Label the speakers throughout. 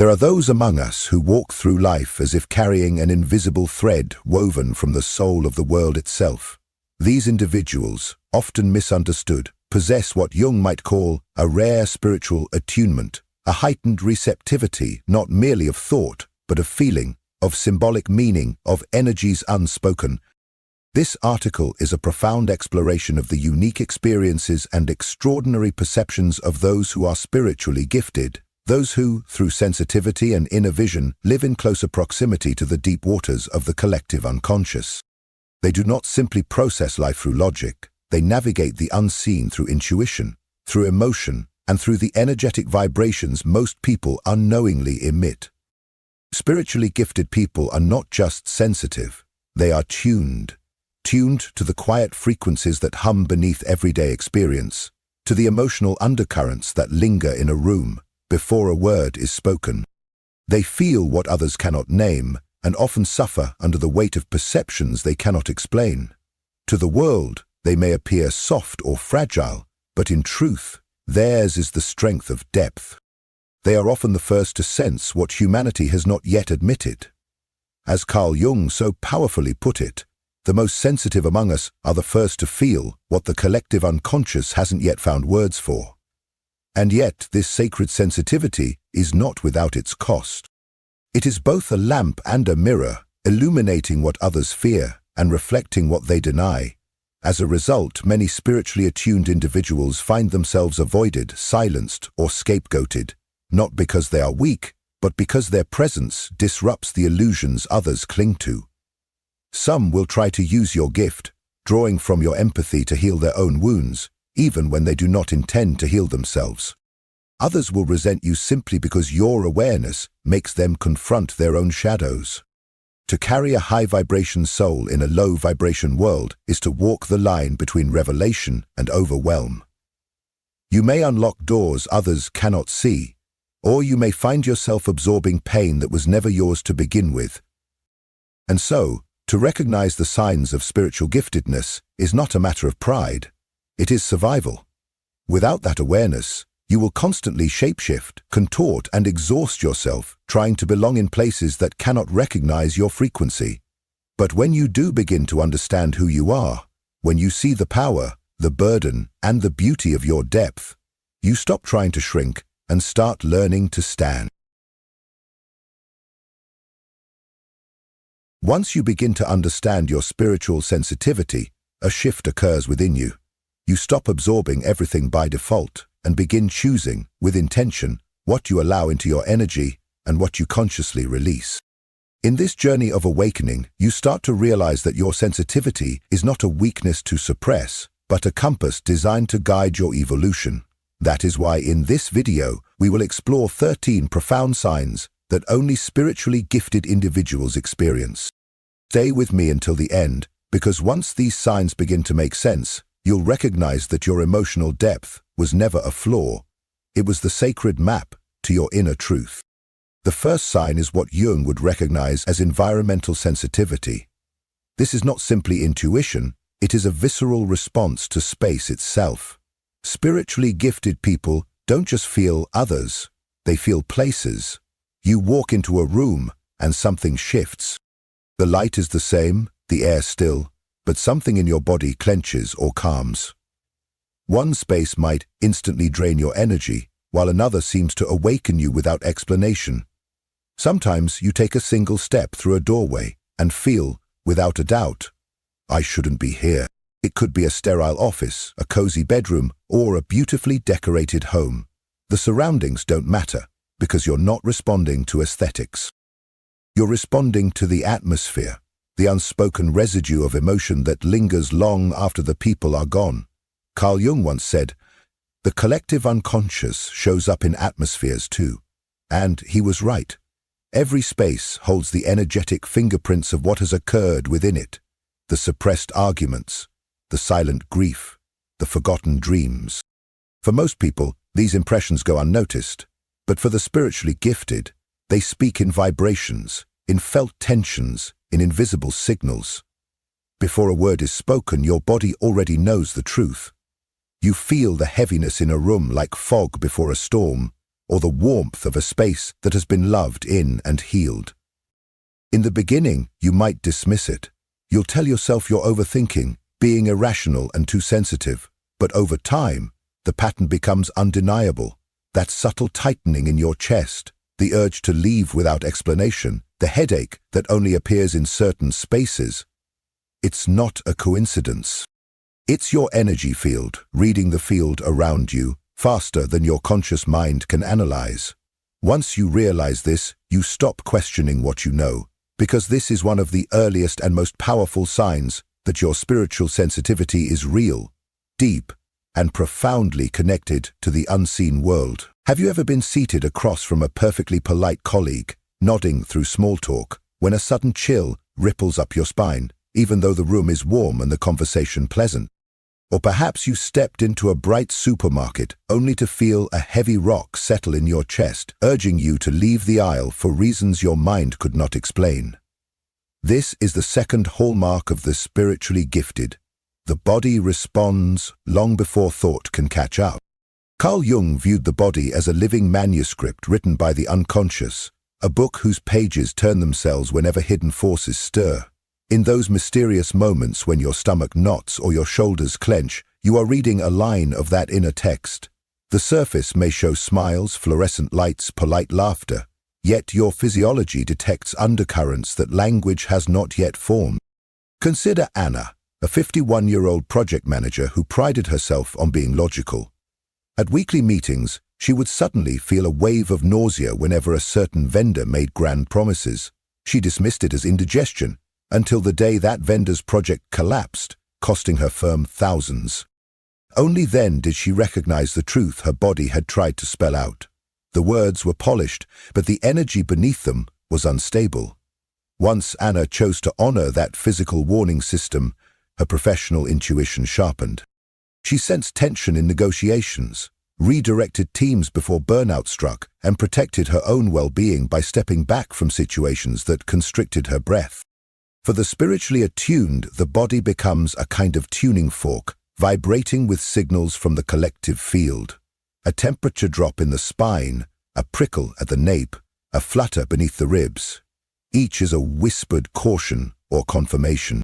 Speaker 1: There are those among us who walk through life as if carrying an invisible thread woven from the soul of the world itself. These individuals, often misunderstood, possess what Jung might call a rare spiritual attunement, a heightened receptivity not merely of thought, but of feeling, of symbolic meaning, of energies unspoken. This article is a profound exploration of the unique experiences and extraordinary perceptions of those who are spiritually gifted, those who, through sensitivity and inner vision, live in closer proximity to the deep waters of the collective unconscious. They do not simply process life through logic, they navigate the unseen through intuition, through emotion, and through the energetic vibrations most people unknowingly emit. Spiritually gifted people are not just sensitive, they are tuned to the quiet frequencies that hum beneath everyday experience, to the emotional undercurrents that linger in a room before a word is spoken. They feel what others cannot name and often suffer under the weight of perceptions they cannot explain. To the world, they may appear soft or fragile, but in truth, theirs is the strength of depth. They are often the first to sense what humanity has not yet admitted. As Carl Jung so powerfully put it, the most sensitive among us are the first to feel what the collective unconscious hasn't yet found words for. And yet, this sacred sensitivity is not without its cost. It is both a lamp and a mirror, illuminating what others fear and reflecting what they deny. As a result, many spiritually attuned individuals find themselves avoided, silenced, or scapegoated, not because they are weak, but because their presence disrupts the illusions others cling to. Some will try to use your gift, drawing from your empathy to heal their own wounds, even when they do not intend to heal themselves. Others will resent you simply because your awareness makes them confront their own shadows. To carry a high-vibration soul in a low-vibration world is to walk the line between revelation and overwhelm. You may unlock doors others cannot see, or you may find yourself absorbing pain that was never yours to begin with. And so, to recognize the signs of spiritual giftedness is not a matter of pride. It is survival. Without that awareness, you will constantly shapeshift, contort, and exhaust yourself trying to belong in places that cannot recognize your frequency. But when you do begin to understand who you are, when you see the power, the burden, and the beauty of your depth, you stop trying to shrink and start learning to stand. Once you begin to understand your spiritual sensitivity, a shift occurs within you. You stop absorbing everything by default and begin choosing, with intention, what you allow into your energy and what you consciously release. In this journey of awakening, you start to realize that your sensitivity is not a weakness to suppress, but a compass designed to guide your evolution. That is why in this video, we will explore 13 profound signs that only spiritually gifted individuals experience. Stay with me until the end, because once these signs begin to make sense, you'll recognize that your emotional depth was never a flaw. It was the sacred map to your inner truth. The first sign is what Jung would recognize as environmental sensitivity. This is not simply intuition, it is a visceral response to space itself. Spiritually gifted people don't just feel others, they feel places. You walk into a room and something shifts. The light is the same, the air still, but something in your body clenches or calms. One space might instantly drain your energy, while another seems to awaken you without explanation. Sometimes you take a single step through a doorway and feel, without a doubt, I shouldn't be here. It could be a sterile office, a cozy bedroom, or a beautifully decorated home. The surroundings don't matter, because you're not responding to aesthetics. You're responding to the atmosphere, the unspoken residue of emotion that lingers long after the people are gone. Carl Jung once said, "The collective unconscious shows up in atmospheres too." And he was right. Every space holds the energetic fingerprints of what has occurred within it, the suppressed arguments, the silent grief, the forgotten dreams. For most people, these impressions go unnoticed, but for the spiritually gifted, they speak in vibrations, in felt tensions, in invisible signals. Before a word is spoken, your body already knows the truth. You feel the heaviness in a room like fog before a storm, or the warmth of a space that has been loved in and healed. In the beginning, you might dismiss it. You'll tell yourself you're overthinking, being irrational and too sensitive. But over time, the pattern becomes undeniable. That subtle tightening in your chest, the urge to leave without explanation, the headache that only appears in certain spaces. It's not a coincidence. It's your energy field, reading the field around you, faster than your conscious mind can analyze. Once you realize this, you stop questioning what you know, because this is one of the earliest and most powerful signs that your spiritual sensitivity is real, deep, and profoundly connected to the unseen world. Have you ever been seated across from a perfectly polite colleague, nodding through small talk, when a sudden chill ripples up your spine, even though the room is warm and the conversation pleasant? Or perhaps you stepped into a bright supermarket only to feel a heavy rock settle in your chest, urging you to leave the aisle for reasons your mind could not explain. This is the second hallmark of the spiritually gifted. The body responds long before thought can catch up. Carl Jung viewed the body as a living manuscript written by the unconscious, a book whose pages turn themselves whenever hidden forces stir. In those mysterious moments when your stomach knots or your shoulders clench, you are reading a line of that inner text. The surface may show smiles, fluorescent lights, polite laughter, yet your physiology detects undercurrents that language has not yet formed. Consider Anna, a 51-year-old project manager who prided herself on being logical. At weekly meetings, she would suddenly feel a wave of nausea whenever a certain vendor made grand promises. She dismissed it as indigestion, until the day that vendor's project collapsed, costing her firm thousands. Only then did she recognize the truth her body had tried to spell out. The words were polished, but the energy beneath them was unstable. Once Anna chose to honor that physical warning system, her professional intuition sharpened. She sensed tension in negotiations, redirected teams before burnout struck, and protected her own well-being by stepping back from situations that constricted her breath. For the spiritually attuned, the body becomes a kind of tuning fork, vibrating with signals from the collective field. A temperature drop in the spine, a prickle at the nape, a flutter beneath the ribs. Each is a whispered caution or confirmation.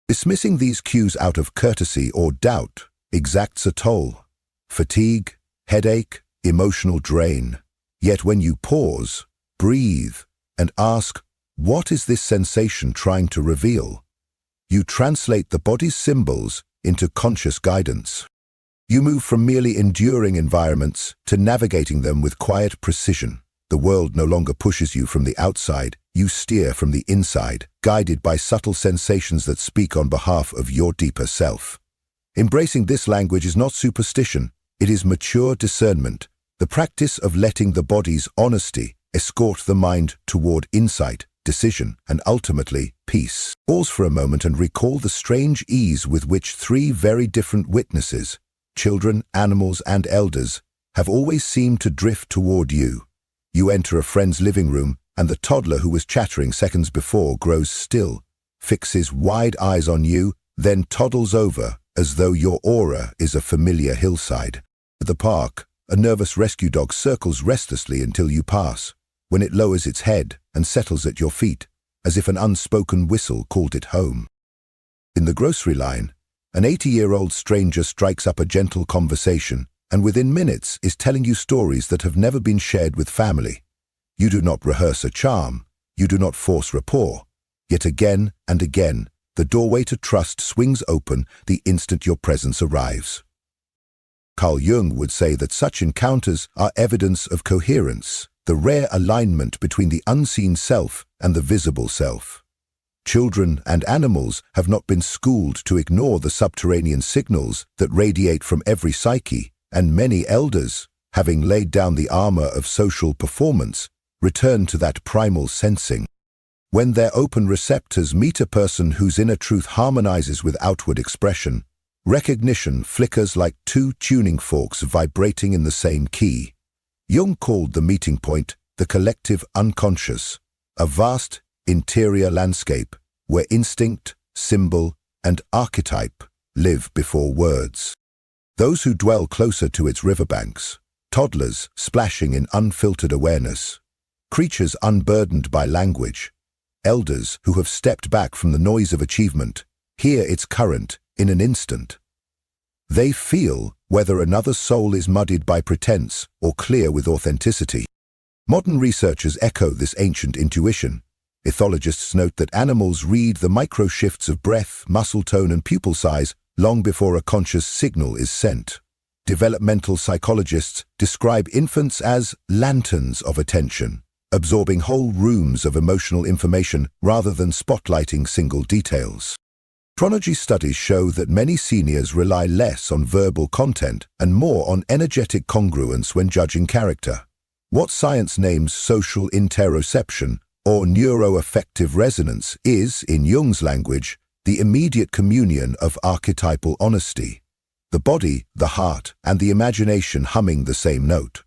Speaker 1: Dismissing these cues out of courtesy or doubt exacts a toll. Fatigue, headache, emotional drain. Yet when you pause, breathe, and ask, what is this sensation trying to reveal? You translate the body's symbols into conscious guidance. You move from merely enduring environments to navigating them with quiet precision. The world no longer pushes you from the outside, you steer from the inside, guided by subtle sensations that speak on behalf of your deeper self. Embracing this language is not superstition, it is mature discernment, the practice of letting the body's honesty escort the mind toward insight, decision, and ultimately, peace. Pause for a moment and recall the strange ease with which three very different witnesses, children, animals, and elders, have always seemed to drift toward you. You enter a friend's living room, and the toddler who was chattering seconds before grows still, fixes wide eyes on you, then toddles over as though your aura is a familiar hillside. At the park, a nervous rescue dog circles restlessly until you pass, when it lowers its head and settles at your feet, as if an unspoken whistle called it home. In the grocery line, an 80-year-old stranger strikes up a gentle conversation, and within minutes is telling you stories that have never been shared with family. You do not rehearse a charm, you do not force rapport, yet again and again, the doorway to trust swings open the instant your presence arrives. Carl Jung would say that such encounters are evidence of coherence, the rare alignment between the unseen self and the visible self. Children and animals have not been schooled to ignore the subterranean signals that radiate from every psyche, and many elders, having laid down the armor of social performance, return to that primal sensing. When their open receptors meet a person whose inner truth harmonizes with outward expression, recognition flickers like two tuning forks vibrating in the same key. Jung called the meeting point the collective unconscious, a vast interior landscape where instinct, symbol, and archetype live before words. Those who dwell closer to its riverbanks, toddlers splashing in unfiltered awareness, creatures unburdened by language, elders who have stepped back from the noise of achievement, hear its current in an instant. They feel whether another soul is muddied by pretense or clear with authenticity. Modern researchers echo this ancient intuition. Ethologists note that animals read the micro-shifts of breath, muscle tone, and pupil size long before a conscious signal is sent. Developmental psychologists describe infants as lanterns of attention, absorbing whole rooms of emotional information rather than spotlighting single details. Chronology studies show that many seniors rely less on verbal content and more on energetic congruence when judging character. What science names social interoception or neuroaffective resonance is, in Jung's language, the immediate communion of archetypal honesty. The body, the heart, and the imagination humming the same note.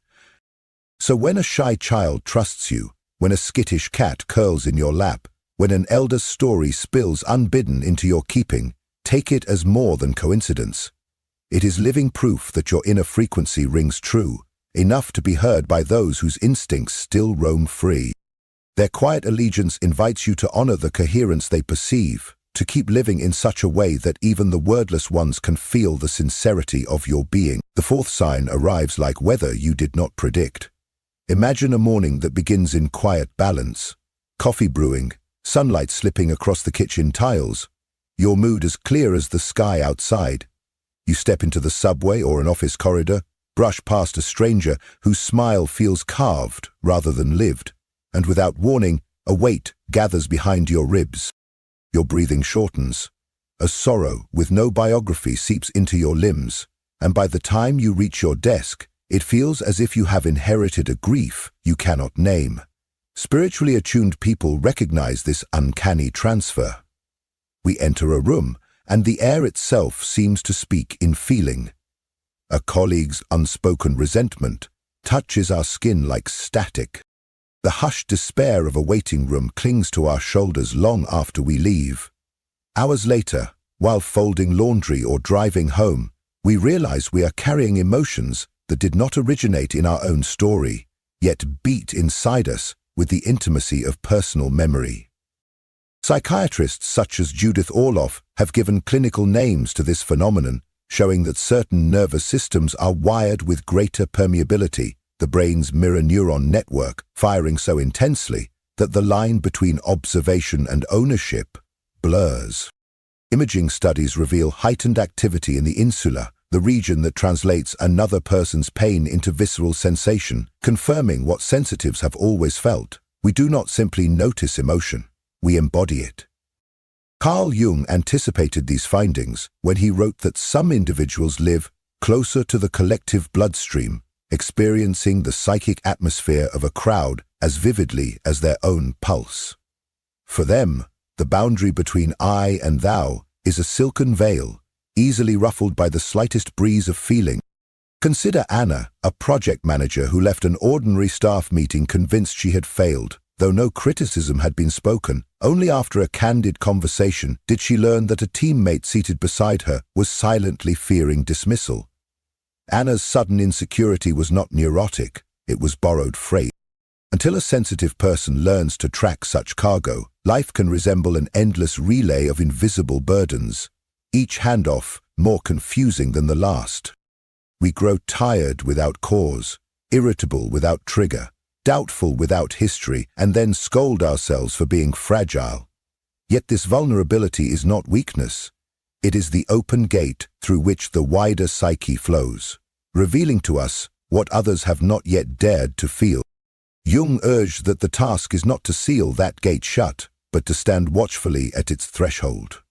Speaker 1: So when a shy child trusts you, when a skittish cat curls in your lap, when an elder's story spills unbidden into your keeping, take it as more than coincidence. It is living proof that your inner frequency rings true, enough to be heard by those whose instincts still roam free. Their quiet allegiance invites you to honor the coherence they perceive, to keep living in such a way that even the wordless ones can feel the sincerity of your being. The fourth sign arrives like weather you did not predict. Imagine a morning that begins in quiet balance, coffee brewing, sunlight slipping across the kitchen tiles, your mood as clear as the sky outside. You step into the subway or an office corridor, brush past a stranger whose smile feels carved rather than lived, and without warning, a weight gathers behind your ribs. Your breathing shortens. A sorrow with no biography seeps into your limbs, and by the time you reach your desk, it feels as if you have inherited a grief you cannot name. Spiritually attuned people recognize this uncanny transfer. We enter a room, and the air itself seems to speak in feeling. A colleague's unspoken resentment touches our skin like static. The hushed despair of a waiting room clings to our shoulders long after we leave. Hours later, while folding laundry or driving home, we realize we are carrying emotions that did not originate in our own story, yet beat inside us with the intimacy of personal memory. Psychiatrists such as Judith Orloff have given clinical names to this phenomenon, showing that certain nervous systems are wired with greater permeability, the brain's mirror neuron network firing so intensely that the line between observation and ownership blurs. Imaging studies reveal heightened activity in the insula, the region that translates another person's pain into visceral sensation, confirming what sensitives have always felt. We do not simply notice emotion, we embody it. Carl Jung anticipated these findings when he wrote that some individuals live closer to the collective bloodstream, experiencing the psychic atmosphere of a crowd as vividly as their own pulse. For them, the boundary between I and thou is a silken veil, easily ruffled by the slightest breeze of feeling. Consider Anna, a project manager who left an ordinary staff meeting convinced she had failed, though no criticism had been spoken. Only after a candid conversation did she learn that a teammate seated beside her was silently fearing dismissal. Anna's sudden insecurity was not neurotic, it was borrowed freight. Until a sensitive person learns to track such cargo, life can resemble an endless relay of invisible burdens, each handoff more confusing than the last. We grow tired without cause, irritable without trigger, doubtful without history, and then scold ourselves for being fragile. Yet this vulnerability is not weakness. It is the open gate through which the wider psyche flows, revealing to us what others have not yet dared to feel. Jung urged that the task is not to seal that gate shut, but to stand watchfully at its threshold.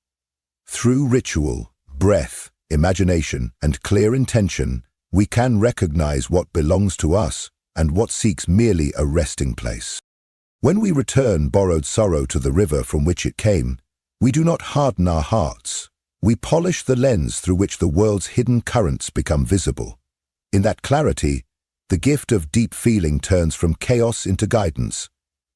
Speaker 1: Through ritual, breath, imagination, and clear intention, we can recognize what belongs to us and what seeks merely a resting place. When we return borrowed sorrow to the river from which it came, we do not harden our hearts. We polish the lens through which the world's hidden currents become visible. In that clarity, the gift of deep feeling turns from chaos into guidance,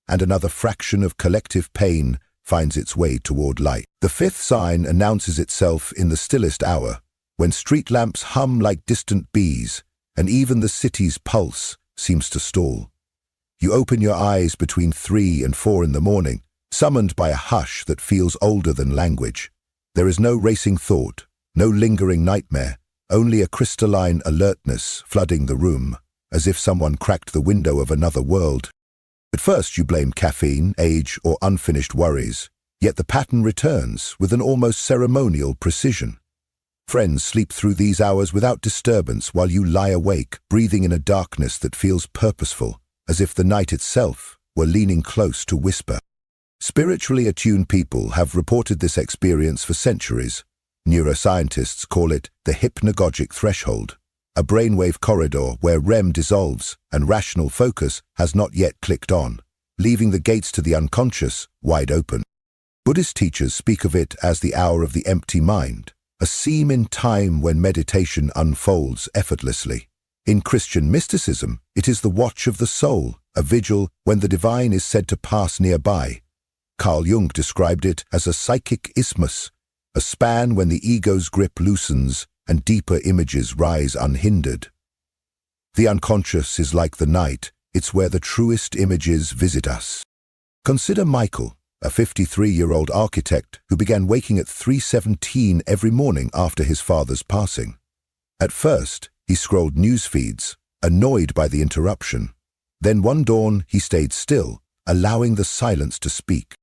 Speaker 1: and another fraction of collective pain finds its way toward light. The fifth sign announces itself in the stillest hour, when street lamps hum like distant bees, and even the city's pulse seems to stall. You open your eyes between 3 and 4 in the morning, summoned by a hush that feels older than language. There is no racing thought, no lingering nightmare, only a crystalline alertness flooding the room, as if someone cracked the window of another world. At first you blame caffeine, age, or unfinished worries, yet the pattern returns with an almost ceremonial precision. Friends sleep through these hours without disturbance while you lie awake, breathing in a darkness that feels purposeful, as if the night itself were leaning close to whisper. Spiritually attuned people have reported this experience for centuries. Neuroscientists call it the hypnagogic threshold, a brainwave corridor where REM dissolves and rational focus has not yet clicked on, leaving the gates to the unconscious wide open. Buddhist teachers speak of it as the hour of the empty mind, a seam in time when meditation unfolds effortlessly. In Christian mysticism, it is the watch of the soul, a vigil when the divine is said to pass nearby. Carl Jung described it as a psychic isthmus, a span when the ego's grip loosens and deeper images rise unhindered. The unconscious is like the night, it's where the truest images visit us. Consider Michael, a 53-year-old architect who began waking at 3:17 every morning after his father's passing. At first, he scrolled news feeds, annoyed by the interruption. Then one dawn, he stayed still, allowing the silence to speak.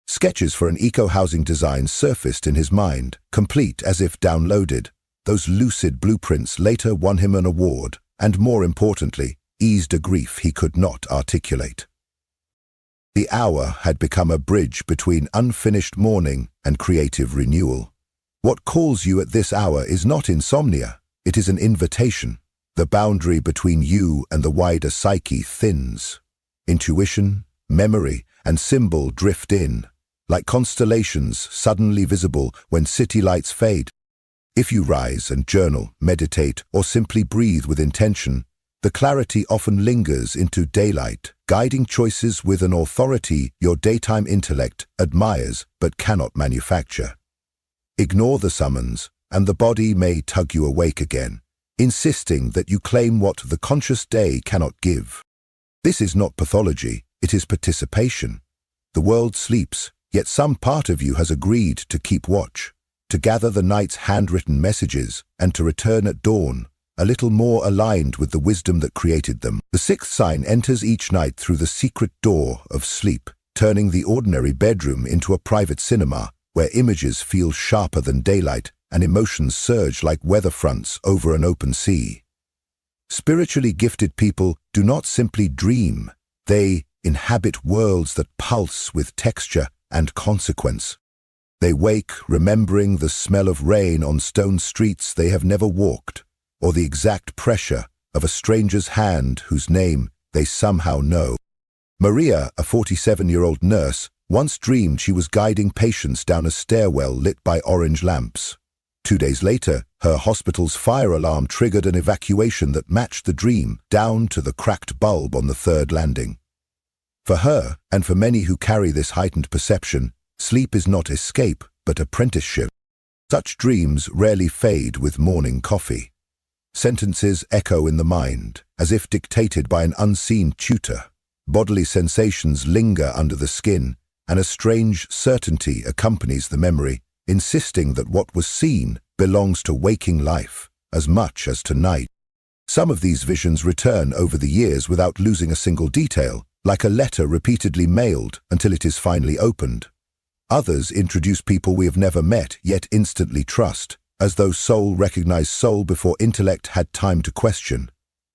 Speaker 1: Sketches for an eco-housing design surfaced in his mind, complete as if downloaded. Those lucid blueprints later won him an award, and more importantly, eased a grief he could not articulate. The hour had become a bridge between unfinished mourning and creative renewal. What calls you at this hour is not insomnia, it is an invitation. The boundary between you and the wider psyche thins. Intuition, memory, and symbol drift in, like constellations suddenly visible when city lights fade. If you rise and journal, meditate, or simply breathe with intention, the clarity often lingers into daylight, guiding choices with an authority your daytime intellect admires but cannot manufacture. Ignore the summons, and the body may tug you awake again, insisting that you claim what the conscious day cannot give. This is not pathology, it is participation. The world sleeps, yet some part of you has agreed to keep watch, to gather the night's handwritten messages, and to return at dawn, a little more aligned with the wisdom that created them. The sixth sign enters each night through the secret door of sleep, turning the ordinary bedroom into a private cinema, where images feel sharper than daylight and emotions surge like weather fronts over an open sea. Spiritually gifted people do not simply dream, they inhabit worlds that pulse with texture and consequence. They wake remembering the smell of rain on stone streets they have never walked, or the exact pressure of a stranger's hand whose name they somehow know. Maria, a 47-year-old nurse, once dreamed she was guiding patients down a stairwell lit by orange lamps. 2 days later, her hospital's fire alarm triggered an evacuation that matched the dream down to the cracked bulb on the third landing. For her, and for many who carry this heightened perception, sleep is not escape, but apprenticeship. Such dreams rarely fade with morning coffee. Sentences echo in the mind, as if dictated by an unseen tutor. Bodily sensations linger under the skin, and a strange certainty accompanies the memory, insisting that what was seen belongs to waking life as much as to night. Some of these visions return over the years without losing a single detail, like a letter repeatedly mailed until it is finally opened. Others introduce people we have never met yet instantly trust, as though soul recognized soul before intellect had time to question.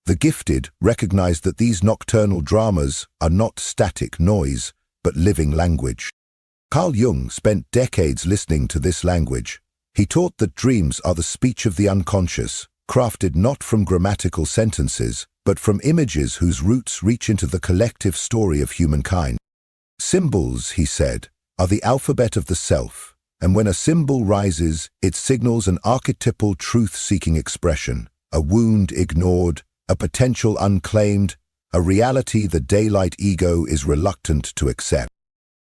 Speaker 1: The gifted recognize that these nocturnal dramas are not static noise, but living language. Carl Jung spent decades listening to this language. He taught that dreams are the speech of the unconscious, crafted not from grammatical sentences, but from images whose roots reach into the collective story of humankind. Symbols, he said, are the alphabet of the self, and when a symbol rises, it signals an archetypal truth-seeking expression, a wound ignored, a potential unclaimed, a reality the daylight ego is reluctant to accept.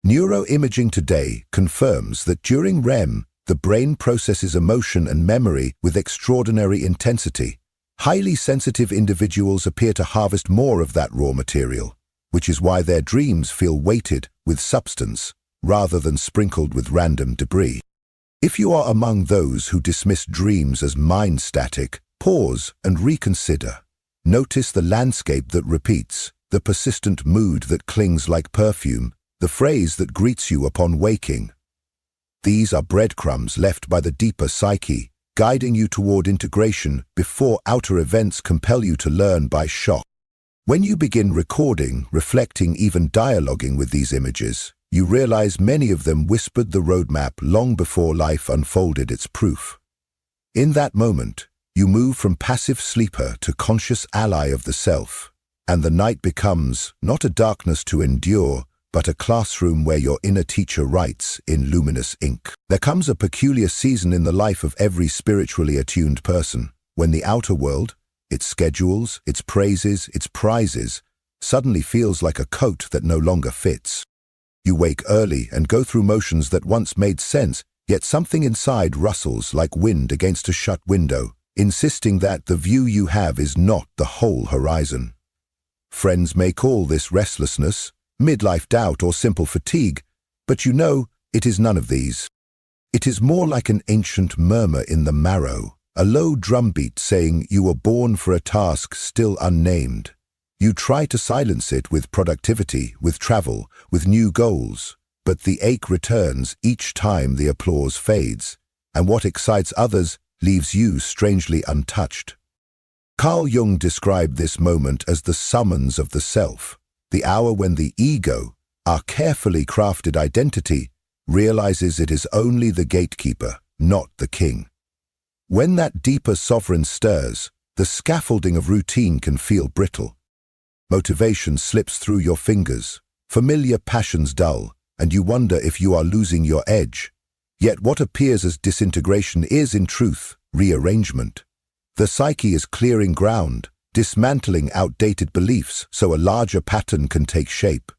Speaker 1: Neuroimaging today confirms that during REM, the brain processes emotion and memory with extraordinary intensity, Highly sensitive individuals appear to harvest more of that raw material, which is why their dreams feel weighted with substance rather than sprinkled with random debris. If you are among those who dismiss dreams as mind static, pause and reconsider. Notice the landscape that repeats, the persistent mood that clings like perfume, the phrase that greets you upon waking. These are breadcrumbs left by the deeper psyche, guiding you toward integration before outer events compel you to learn by shock. When you begin recording, reflecting, even dialoguing with these images, you realize many of them whispered the roadmap long before life unfolded its proof. In that moment, you move from passive sleeper to conscious ally of the self, and the night becomes not a darkness to endure, but a classroom where your inner teacher writes in luminous ink. There comes a peculiar season in the life of every spiritually attuned person, when the outer world, its schedules, its praises, its prizes, suddenly feels like a coat that no longer fits. You wake early and go through motions that once made sense, yet something inside rustles like wind against a shut window, insisting that the view you have is not the whole horizon. Friends may call this restlessness, midlife doubt, or simple fatigue, but you know it is none of these. It is more like an ancient murmur in the marrow, a low drumbeat saying you were born for a task still unnamed. You try to silence it with productivity, with travel, with new goals, but the ache returns each time the applause fades, and what excites others leaves you strangely untouched. Carl Jung described this moment as the summons of the self, the hour when the ego, our carefully crafted identity, realizes it is only the gatekeeper, not the king. When that deeper sovereign stirs, the scaffolding of routine can feel brittle. Motivation slips through your fingers, familiar passions dull, and you wonder if you are losing your edge. Yet what appears as disintegration is, in truth, rearrangement. The psyche is clearing ground, dismantling outdated beliefs so a larger pattern can take shape.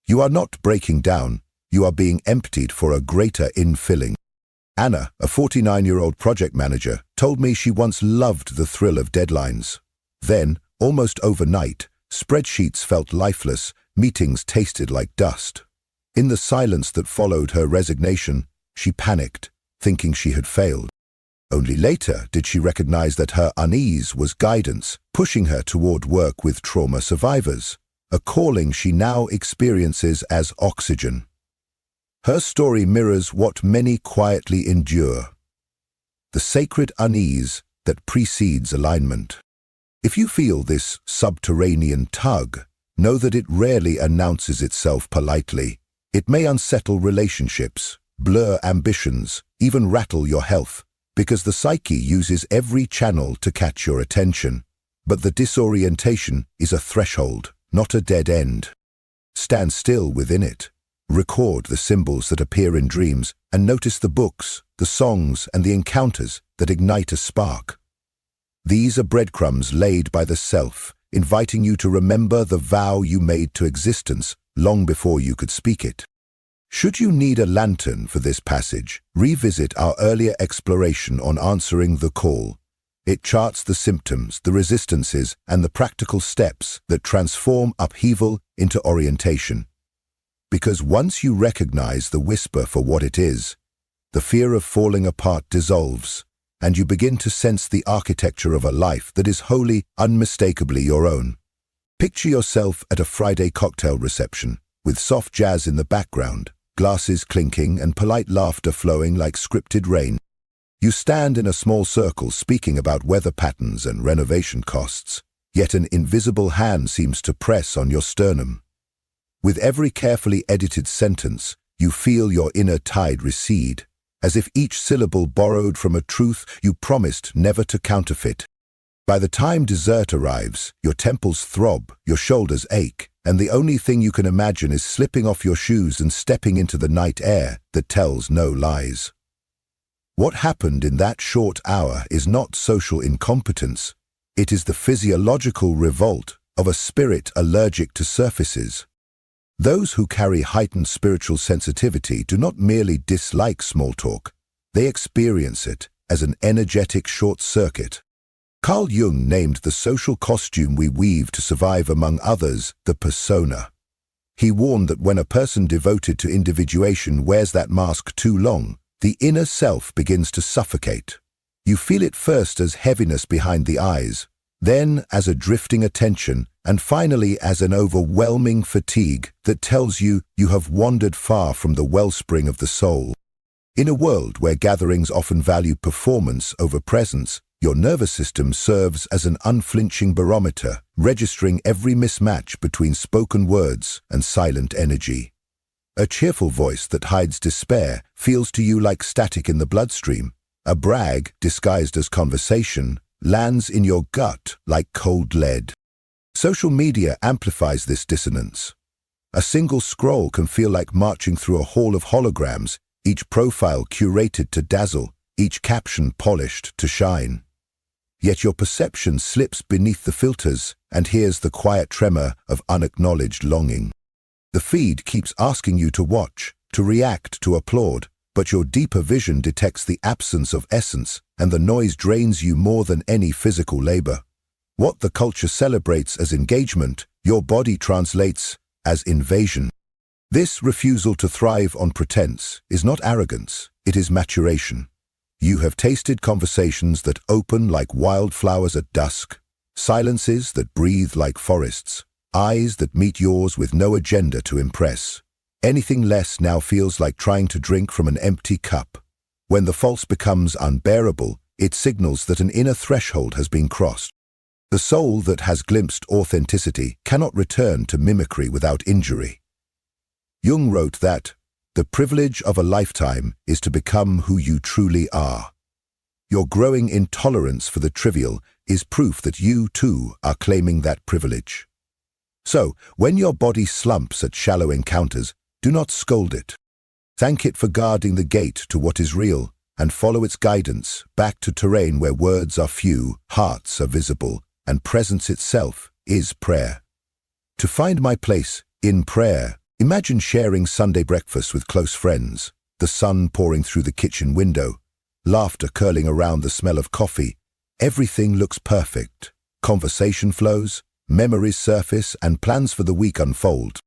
Speaker 1: You are not breaking down, you are being emptied for a greater infilling. Anna, a 49-year-old project manager, told me she once loved the thrill of deadlines. Then, almost overnight, spreadsheets felt lifeless, meetings tasted like dust. In the silence that followed her resignation, she panicked, thinking she had failed. Only later did she recognize that her unease was guidance, pushing her toward work with trauma survivors, a calling she now experiences as oxygen. Her story mirrors what many quietly endure: the sacred unease that precedes alignment. If you feel this subterranean tug, know that it rarely announces itself politely. It may unsettle relationships, blur ambitions, even rattle your health, because the psyche uses every channel to catch your attention. But the disorientation is a threshold, not a dead end. Stand still within it. Record the symbols that appear in dreams and notice the books, the songs, and the encounters that ignite a spark. These are breadcrumbs laid by the self, inviting you to remember the vow you made to existence long before you could speak it. Should you need a lantern for this passage, revisit our earlier exploration on answering the call. It charts the symptoms, the resistances, and the practical steps that transform upheaval into orientation. Because once you recognize the whisper for what it is, the fear of falling apart dissolves, and you begin to sense the architecture of a life that is wholly, unmistakably your own. Picture yourself at a Friday cocktail reception, with soft jazz in the background, glasses clinking and polite laughter flowing like scripted rain. You stand in a small circle speaking about weather patterns and renovation costs, yet an invisible hand seems to press on your sternum. With every carefully edited sentence, you feel your inner tide recede, as if each syllable borrowed from a truth you promised never to counterfeit. By the time dessert arrives, your temples throb, your shoulders ache, and the only thing you can imagine is slipping off your shoes and stepping into the night air that tells no lies. What happened in that short hour is not social incompetence. It is the physiological revolt of a spirit allergic to surfaces. Those who carry heightened spiritual sensitivity do not merely dislike small talk, they experience it as an energetic short circuit. Carl Jung named the social costume we weave to survive, among others, the persona. He warned that when a person devoted to individuation wears that mask too long, the inner self begins to suffocate. You feel it first as heaviness behind the eyes, then as a drifting attention, and finally as an overwhelming fatigue that tells you you have wandered far from the wellspring of the soul. In a world where gatherings often value performance over presence, your nervous system serves as an unflinching barometer, registering every mismatch between spoken words and silent energy. A cheerful voice that hides despair feels to you like static in the bloodstream. A brag, disguised as conversation, lands in your gut like cold lead. Social media amplifies this dissonance. A single scroll can feel like marching through a hall of holograms, each profile curated to dazzle, each caption polished to shine. Yet your perception slips beneath the filters, and here's the quiet tremor of unacknowledged longing. The feed keeps asking you to watch, to react, to applaud, but your deeper vision detects the absence of essence, and the noise drains you more than any physical labor. What the culture celebrates as engagement, your body translates as invasion. This refusal to thrive on pretense is not arrogance, it is maturation. You have tasted conversations that open like wildflowers at dusk, silences that breathe like forests, eyes that meet yours with no agenda to impress. Anything less now feels like trying to drink from an empty cup. When the false becomes unbearable, it signals that an inner threshold has been crossed. The soul that has glimpsed authenticity cannot return to mimicry without injury. Jung wrote that, "The privilege of a lifetime is to become who you truly are." Your growing intolerance for the trivial is proof that you, too, are claiming that privilege. So, when your body slumps at shallow encounters, do not scold it. Thank it for guarding the gate to what is real, and follow its guidance back to terrain where words are few, hearts are visible, and presence itself is prayer. To find my place in prayer, imagine sharing Sunday breakfast with close friends, the sun pouring through the kitchen window, laughter curling around the smell of coffee. Everything looks perfect. Conversation flows, memories surface, and plans for the week unfold.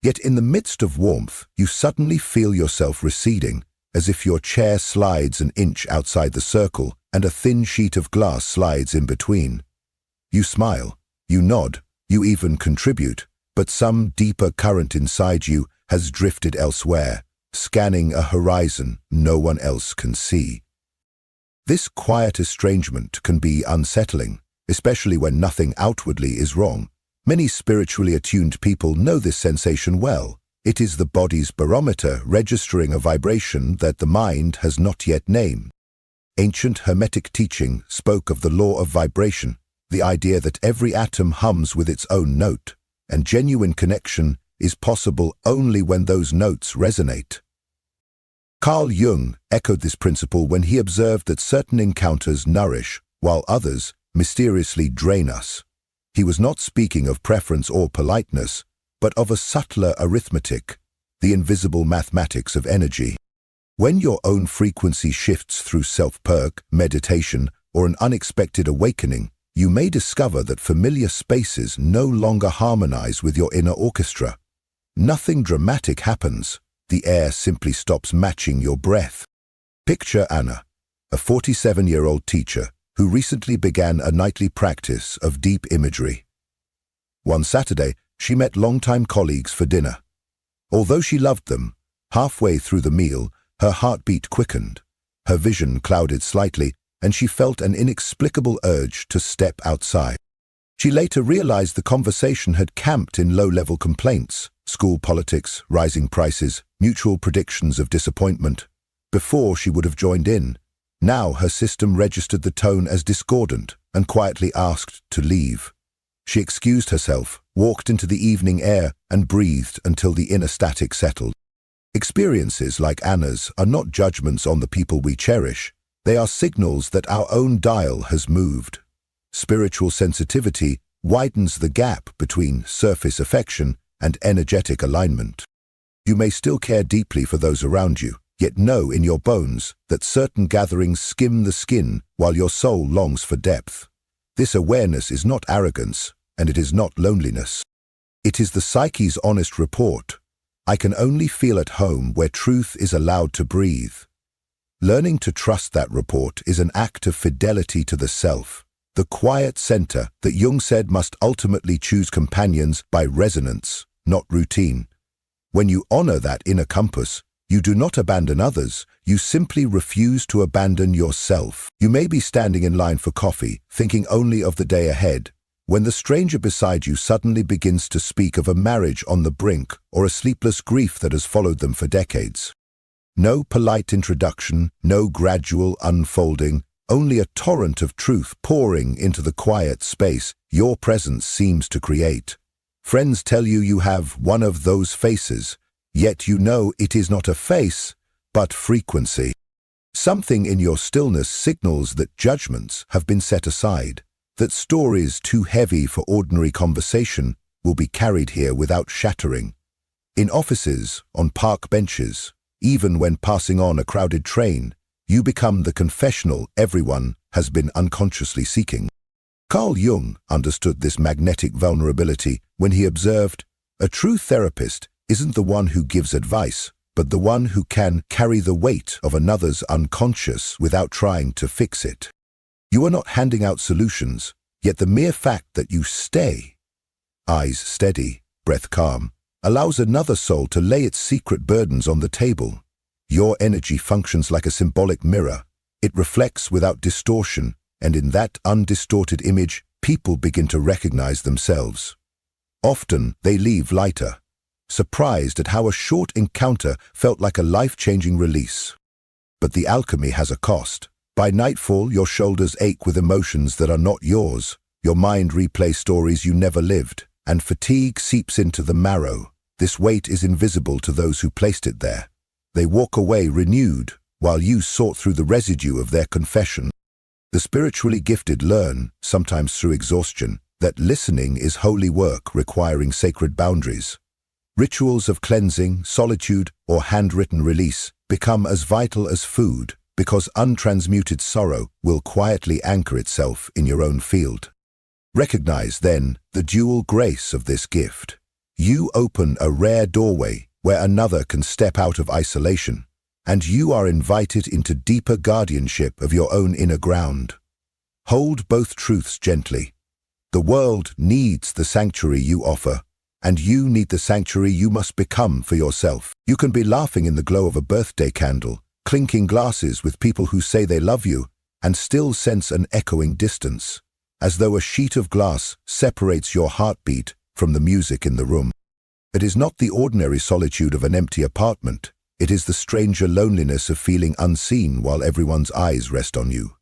Speaker 1: Yet in the midst of warmth, you suddenly feel yourself receding, as if your chair slides an inch outside the circle and a thin sheet of glass slides in between. You smile, you nod, you even contribute, but some deeper current inside you has drifted elsewhere, scanning a horizon no one else can see. This quiet estrangement can be unsettling, especially when nothing outwardly is wrong. Many spiritually attuned people know this sensation well. It is the body's barometer registering a vibration that the mind has not yet named. Ancient Hermetic teaching spoke of the law of vibration, the idea that every atom hums with its own note, and genuine connection is possible only when those notes resonate. Carl Jung echoed this principle when he observed that certain encounters nourish, while others mysteriously drain us. He was not speaking of preference or politeness, but of a subtler arithmetic, the invisible mathematics of energy. When your own frequency shifts through self-perk, meditation, or an unexpected awakening, you may discover that familiar spaces no longer harmonize with your inner orchestra. Nothing dramatic happens. The air simply stops matching your breath. Picture Anna, a 47-year-old teacher who recently began a nightly practice of deep imagery. One Saturday, she met longtime colleagues for dinner. Although she loved them, halfway through the meal, her heartbeat quickened, her vision clouded slightly, and she felt an inexplicable urge to step outside. She later realized the conversation had camped in low-level complaints, school politics, rising prices, mutual predictions of disappointment. Before she would have joined in, now her system registered the tone as discordant and quietly asked to leave. She excused herself, walked into the evening air, and breathed until the inner static settled. Experiences like Anna's are not judgments on the people we cherish. They are signals that our own dial has moved. Spiritual sensitivity widens the gap between surface affection and energetic alignment. You may still care deeply for those around you, yet know in your bones that certain gatherings skim the skin while your soul longs for depth. This awareness is not arrogance, and it is not loneliness. It is the psyche's honest report. I can only feel at home where truth is allowed to breathe. Learning to trust that report is an act of fidelity to the self, the quiet center that Jung said must ultimately choose companions by resonance, not routine. When you honor that inner compass, you do not abandon others, you simply refuse to abandon yourself. You may be standing in line for coffee, thinking only of the day ahead, when the stranger beside you suddenly begins to speak of a marriage on the brink or a sleepless grief that has followed them for decades. No polite introduction, no gradual unfolding, only a torrent of truth pouring into the quiet space your presence seems to create. Friends tell you you have one of those faces, yet you know it is not a face, but frequency. Something in your stillness signals that judgments have been set aside, that stories too heavy for ordinary conversation will be carried here without shattering. In offices, on park benches, even when passing on a crowded train, you become the confessional everyone has been unconsciously seeking. Carl Jung understood this magnetic vulnerability when he observed, "A true therapist isn't the one who gives advice, but the one who can carry the weight of another's unconscious without trying to fix it." You are not handing out solutions, yet the mere fact that you stay, eyes steady, breath calm, allows another soul to lay its secret burdens on the table. Your energy functions like a symbolic mirror. It reflects without distortion, and in that undistorted image, people begin to recognize themselves. Often, they leave lighter, surprised at how a short encounter felt like a life-changing release. But the alchemy has a cost. By nightfall, your shoulders ache with emotions that are not yours, your mind replays stories you never lived, and fatigue seeps into the marrow. This weight is invisible to those who placed it there. They walk away renewed, while you sort through the residue of their confession. The spiritually gifted learn, sometimes through exhaustion, that listening is holy work requiring sacred boundaries. Rituals of cleansing, solitude, or handwritten release become as vital as food, because untransmuted sorrow will quietly anchor itself in your own field. Recognize, then, the dual grace of this gift. You open a rare doorway where another can step out of isolation, and you are invited into deeper guardianship of your own inner ground. Hold both truths gently. The world needs the sanctuary you offer, and you need the sanctuary you must become for yourself. You can be laughing in the glow of a birthday candle, clinking glasses with people who say they love you, and still sense an echoing distance, as though a sheet of glass separates your heartbeat from the music in the room. It is not the ordinary solitude of an empty apartment. It is the stranger loneliness of feeling unseen while everyone's eyes rest on you.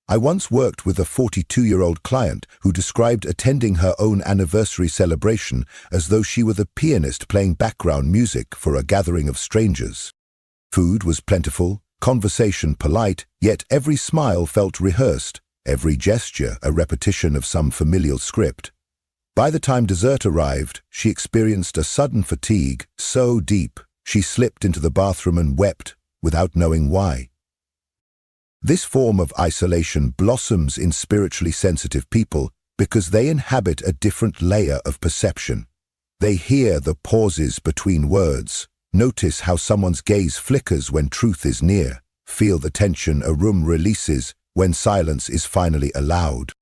Speaker 1: I once worked with a 42-year-old client who described attending her own anniversary celebration as though she were the pianist playing background music for a gathering of strangers. Food was plentiful, conversation polite, yet every smile felt rehearsed, every gesture a repetition of some familial script. By the time dessert arrived, she experienced a sudden fatigue so deep she slipped into the bathroom and wept without knowing why. This form of isolation blossoms in spiritually sensitive people because they inhabit a different layer of perception. They hear the pauses between words, notice how someone's gaze flickers when truth is near, feel the tension a room releases when silence is finally allowed.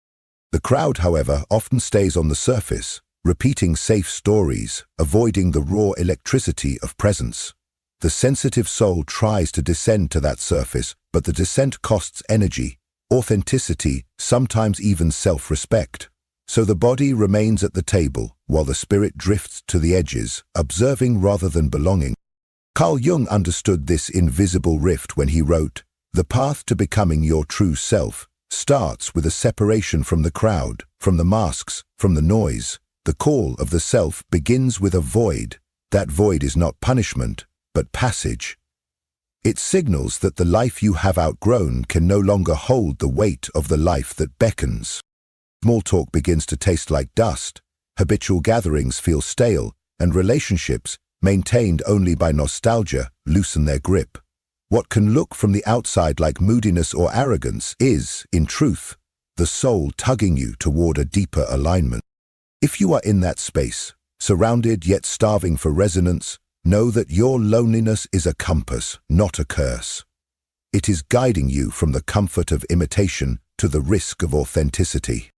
Speaker 1: The crowd, however, often stays on the surface, repeating safe stories, avoiding the raw electricity of presence. The sensitive soul tries to descend to that surface, but the descent costs energy, authenticity, sometimes even self-respect. So the body remains at the table, while the spirit drifts to the edges, observing rather than belonging. Carl Jung understood this invisible rift when he wrote, "The path to becoming your true self starts with a separation from the crowd, from the masks, from the noise. The call of the self begins with a void. That void is not punishment, but passage. It signals that the life you have outgrown can no longer hold the weight of the life that beckons. Small talk begins to taste like dust, habitual gatherings feel stale, and relationships, maintained only by nostalgia, loosen their grip. What can look from the outside like moodiness or arrogance is, in truth, the soul tugging you toward a deeper alignment. If you are in that space, surrounded yet starving for resonance, know that your loneliness is a compass, not a curse. It is guiding you from the comfort of imitation to the risk of authenticity.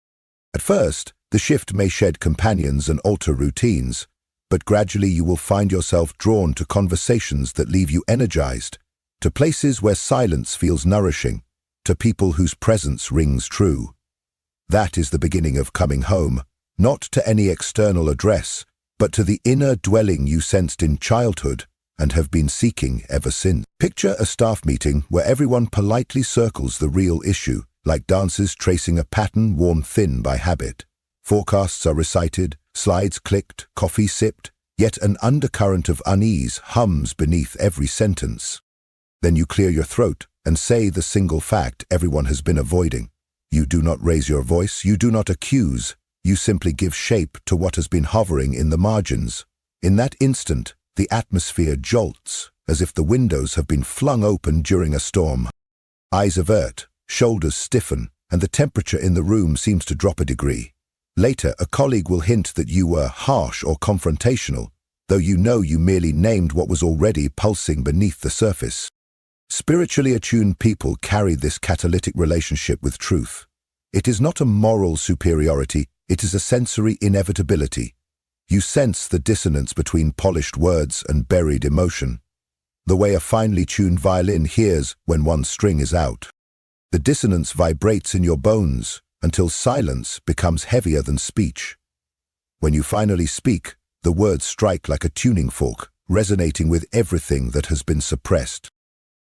Speaker 1: At first, the shift may shed companions and alter routines, but gradually you will find yourself drawn to conversations that leave you energized, to places where silence feels nourishing, to people whose presence rings true. That is the beginning of coming home, not to any external address, but to the inner dwelling you sensed in childhood and have been seeking ever since. Picture a staff meeting where everyone politely circles the real issue, like dancers tracing a pattern worn thin by habit. Forecasts are recited, slides clicked, coffee sipped, yet an undercurrent of unease hums beneath every sentence. Then you clear your throat and say the single fact everyone has been avoiding. You do not raise your voice, you do not accuse, you simply give shape to what has been hovering in the margins. In that instant, the atmosphere jolts, as if the windows have been flung open during a storm. Eyes avert, shoulders stiffen, and the temperature in the room seems to drop a degree. Later, a colleague will hint that you were harsh or confrontational, though you know you merely named what was already pulsing beneath the surface. Spiritually attuned people carry this catalytic relationship with truth. It is not a moral superiority, it is a sensory inevitability. You sense the dissonance between polished words and buried emotion, the way a finely tuned violin hears when one string is out. The dissonance vibrates in your bones until silence becomes heavier than speech. When you finally speak, the words strike like a tuning fork, resonating with everything that has been suppressed.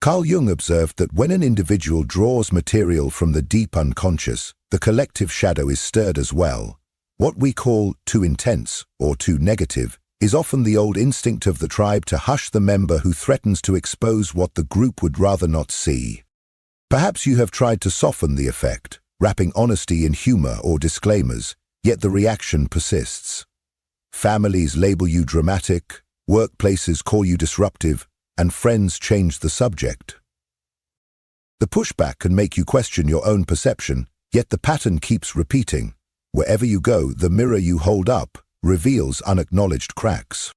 Speaker 1: Carl Jung observed that when an individual draws material from the deep unconscious, the collective shadow is stirred as well. What we call too intense or too negative is often the old instinct of the tribe to hush the member who threatens to expose what the group would rather not see. Perhaps you have tried to soften the effect, wrapping honesty in humor or disclaimers, yet the reaction persists. Families label you dramatic, workplaces call you disruptive, and friends change the subject. The pushback can make you question your own perception, yet the pattern keeps repeating. Wherever you go, the mirror you hold up reveals unacknowledged cracks.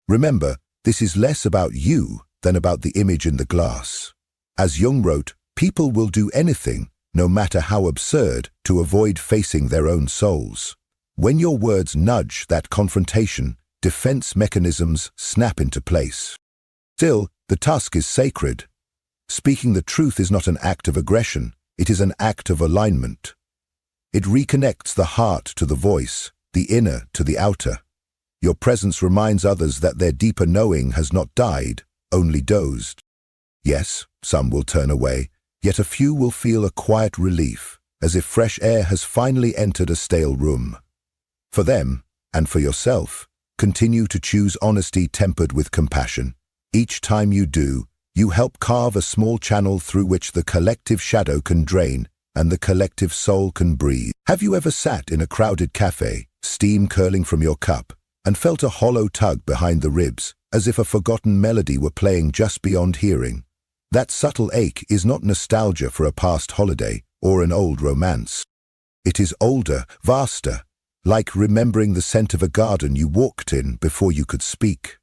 Speaker 1: Remember, this is less about you than about the image in the glass. As Jung wrote, people will do anything, no matter how absurd, to avoid facing their own souls. When your words nudge that confrontation, defense mechanisms snap into place. Still, the task is sacred. Speaking the truth is not an act of aggression, it is an act of alignment. It reconnects the heart to the voice, the inner to the outer. Your presence reminds others that their deeper knowing has not died, only dozed. Yes, some will turn away, yet a few will feel a quiet relief, as if fresh air has finally entered a stale room. For them, and for yourself, continue to choose honesty tempered with compassion. Each time you do, you help carve a small channel through which the collective shadow can drain and the collective soul can breathe. Have you ever sat in a crowded cafe, steam curling from your cup, and felt a hollow tug behind the ribs, as if a forgotten melody were playing just beyond hearing? That subtle ache is not nostalgia for a past holiday or an old romance. It is older, vaster, like remembering the scent of a garden you walked in before you could speak.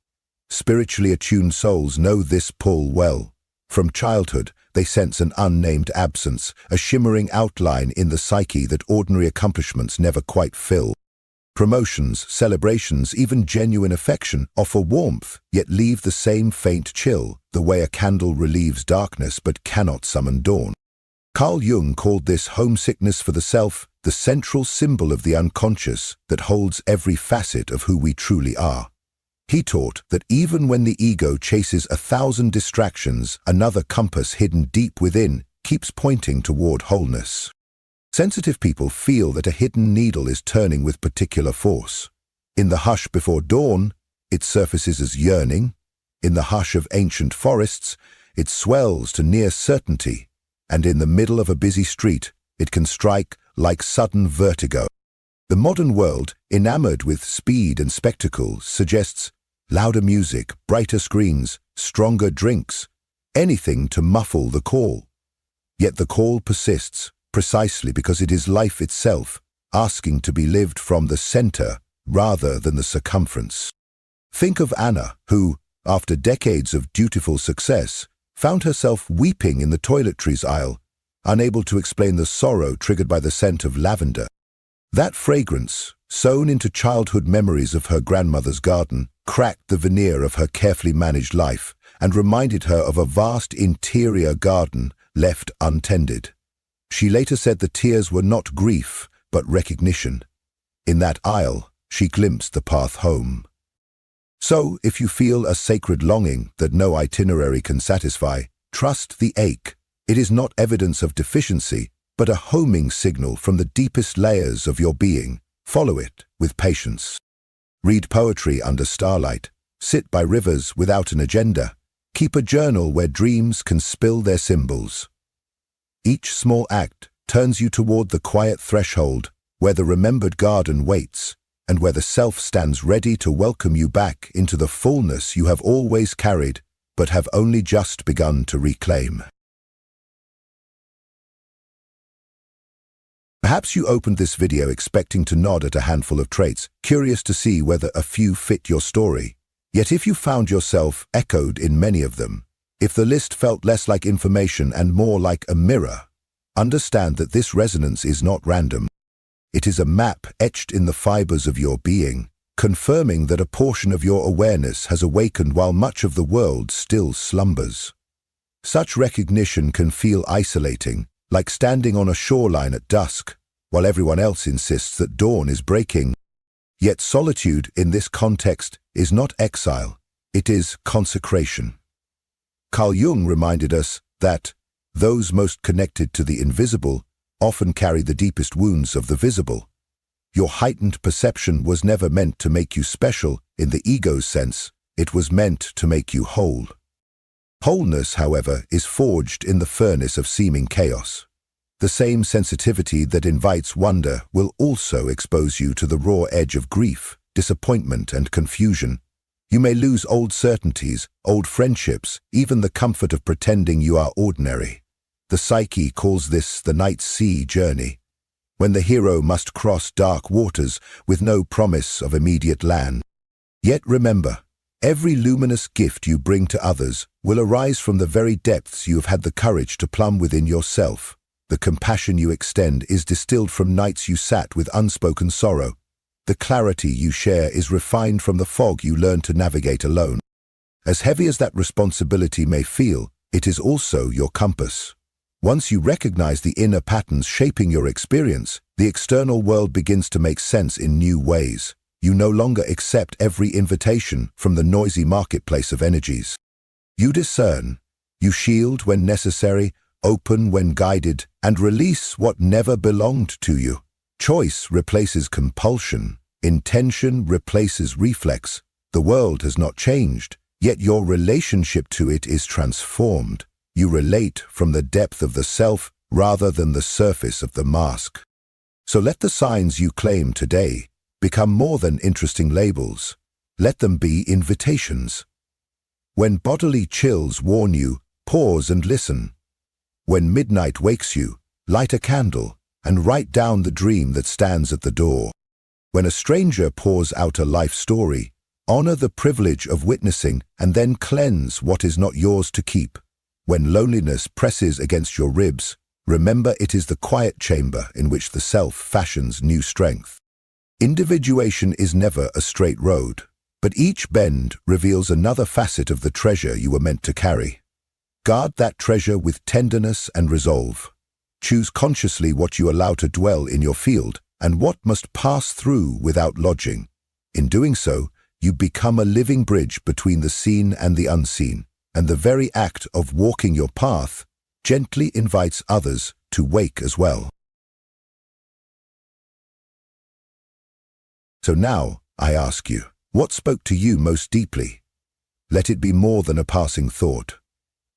Speaker 1: Spiritually attuned souls know this pull well. From childhood, they sense an unnamed absence, a shimmering outline in the psyche that ordinary accomplishments never quite fill. Promotions, celebrations, even genuine affection offer warmth, yet leave the same faint chill, the way a candle relieves darkness but cannot summon dawn. Carl Jung called this homesickness for the self, the central symbol of the unconscious that holds every facet of who we truly are. He taught that even when the ego chases 1,000 distractions, another compass hidden deep within keeps pointing toward wholeness. Sensitive people feel that a hidden needle is turning with particular force. In the hush before dawn, it surfaces as yearning. In the hush of ancient forests, it swells to near certainty. And in the middle of a busy street, it can strike like sudden vertigo. The modern world, enamored with speed and spectacle, suggests louder music, brighter screens, stronger drinks, anything to muffle the call. Yet the call persists, precisely because it is life itself, asking to be lived from the center rather than the circumference. Think of Anna, who, after decades of dutiful success, found herself weeping in the toiletries aisle, unable to explain the sorrow triggered by the scent of lavender. That fragrance, sewn into childhood memories of her grandmother's garden, cracked the veneer of her carefully managed life and reminded her of a vast interior garden left untended. She later said the tears were not grief, but recognition. In that aisle, she glimpsed the path home. So, if you feel a sacred longing that no itinerary can satisfy, trust the ache. It is not evidence of deficiency, but a homing signal from the deepest layers of your being. Follow it with patience. Read poetry under starlight. Sit by rivers without an agenda. Keep a journal where dreams can spill their symbols. Each small act turns you toward the quiet threshold where the remembered garden waits and where the self stands ready to welcome you back into the fullness you have always carried but have only just begun to reclaim. Perhaps you opened this video expecting to nod at a handful of traits, curious to see whether a few fit your story. Yet if you found yourself echoed in many of them, if the list felt less like information and more like a mirror, understand that this resonance is not random. It is a map etched in the fibers of your being, confirming that a portion of your awareness has awakened while much of the world still slumbers. Such recognition can feel isolating, like standing on a shoreline at dusk, while everyone else insists that dawn is breaking. Yet solitude in this context is not exile, it is consecration. Carl Jung reminded us that those most connected to the invisible often carry the deepest wounds of the visible. Your heightened perception was never meant to make you special in the ego's sense, it was meant to make you whole. Wholeness, however, is forged in the furnace of seeming chaos. The same sensitivity that invites wonder will also expose you to the raw edge of grief, disappointment, and confusion. You may lose old certainties, old friendships, even the comfort of pretending you are ordinary. The psyche calls this the night sea journey, when the hero must cross dark waters with no promise of immediate land. Yet remember, every luminous gift you bring to others will arise from the very depths you have had the courage to plumb within yourself. The compassion you extend is distilled from nights you sat with unspoken sorrow. The clarity you share is refined from the fog you learned to navigate alone. As heavy as that responsibility may feel, it is also your compass. Once you recognize the inner patterns shaping your experience, the external world begins to make sense in new ways. You no longer accept every invitation from the noisy marketplace of energies. You discern, you shield when necessary, open when guided, and release what never belonged to you. Choice replaces compulsion, intention replaces reflex. The world has not changed, yet your relationship to it is transformed. You relate from the depth of the self rather than the surface of the mask. So let the signs you claim today become more than interesting labels. Let them be invitations. When bodily chills warn you, pause and listen. When midnight wakes you, light a candle and write down the dream that stands at the door. When a stranger pours out a life story, honor the privilege of witnessing and then cleanse what is not yours to keep. When loneliness presses against your ribs, remember it is the quiet chamber in which the self fashions new strength. Individuation is never a straight road, but each bend reveals another facet of the treasure you were meant to carry. Guard that treasure with tenderness and resolve. Choose consciously what you allow to dwell in your field and what must pass through without lodging. In doing so, you become a living bridge between the seen and the unseen, and the very act of walking your path gently invites others to wake as well. So now, I ask you, what spoke to you most deeply? Let it be more than a passing thought.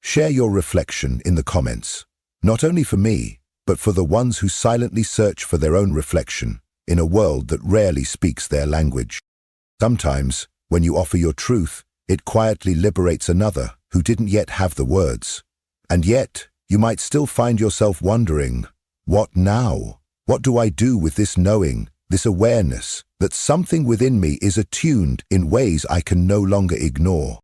Speaker 1: Share your reflection in the comments, not only for me, but for the ones who silently search for their own reflection in a world that rarely speaks their language. Sometimes, when you offer your truth, it quietly liberates another who didn't yet have the words. And yet, you might still find yourself wondering, What now? What do I do with this knowing, this awareness, that something within me is attuned in ways I can no longer ignore?